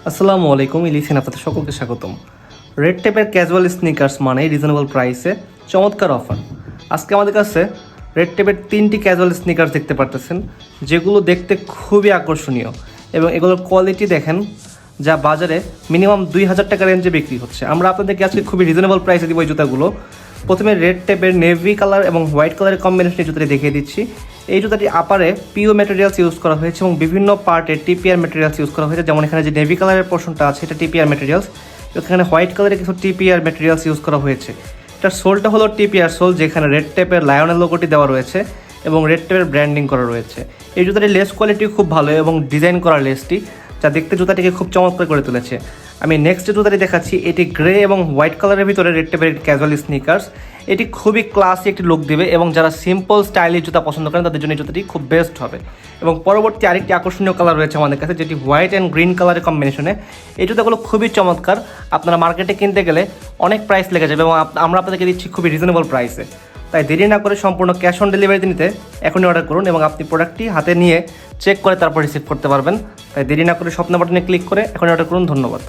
আসসালামু আলাইকুম, ইলিশিন আপনাদের সকলকে স্বাগতম। রেড টেপের ক্যাজুয়াল স্নিকার্স মানে রিজনেবল প্রাইসে চমৎকার অফার। আজকে আমাদের কাছে রেড টেপের 3টি ক্যাজুয়াল স্নিকার্স দেখতে পারতেছেন, যেগুলো দেখতে খুবই আকর্ষণীয় এবং এগুলোর কোয়ালিটি দেখেন, যা বাজারে মিনিমাম 2000 টাকা রেঞ্জে বিক্রি হচ্ছে। আমরা আপনাদেরকে আজকে খুবই রিজনেবল প্রাইসে দিব এই জুতাগুলো। প্রথমে রেড টেপের নেভি কালার এবং হোয়াইট কালারের কম্বিনেশনে জুতাটি দেখিয়ে দিচ্ছি। এই জুতাটি আপারে পিও ম্যাটেরিয়ালস ইউজ করা হয়েছে এবং বিভিন্ন পার্টে টিপিআর ম্যাটেরিয়ালস ইউজ করা হয়েছে। যেমন এখানে যে নেভি কালারের পোর্শনটা আছে এটা টিপিআর ম্যাটেরিয়ালস, এখানে হোয়াইট কালারের কিছু টিপিআর ম্যাটেরিয়ালস ইউজ করা হয়েছে। এটার সোলটা হলো টিপিআর সোল, যেখানে রেড টেপের লায়নের লোগোটি দেওয়া রয়েছে এবং রেড টেপের ব্র্যান্ডিং করা রয়েছে। এই জুতাটির লেস কোয়ালিটি খুব ভালো এবং ডিজাইন করা লেসটি, যা দেখতে জুতাটিকে খুব চমৎকার করে তুলেছে। আমি নেক্সট যে জুতাটি দেখাচ্ছি, এটি গ্রে এবং হোয়াইট কালারের ভিতরে রেড টেপের ক্যাজুয়াল স্নিকার্স। এটি খুবই ক্লাসি একটি লুক দেবে এবং যারা সিম্পল স্টাইলিশ জুতা পছন্দ করেন তাদের জন্য এই জুতাটি খুব বেস্ট হবে। এবং পরবর্তী আরেকটি আকর্ষণীয় কালার রয়েছে আমাদের কাছে, যেটি হোয়াইট অ্যান্ড গ্রিন কালারের কম্বিনেশনে। এই জুতাগুলো খুবই চমৎকার, আপনারা মার্কেটে কিনতে গেলে অনেক প্রাইস লেগে যাবে এবং আমরা আপনাদেরকে দিচ্ছি খুবই রিজনেবল প্রাইসে। তাই দেরি না করে সম্পূর্ণ ক্যাশ অন ডেলিভারিতে নিতে এখনই অর্ডার করুন এবং আপনি প্রোডাক্টটি হাতে নিয়ে চেক করে তারপর রিসিভ করতে পারবেন। তাই দেরি না করে স্বপ্ন বাটনে ক্লিক করে এখনই অর্ডার করুন। ধন্যবাদ।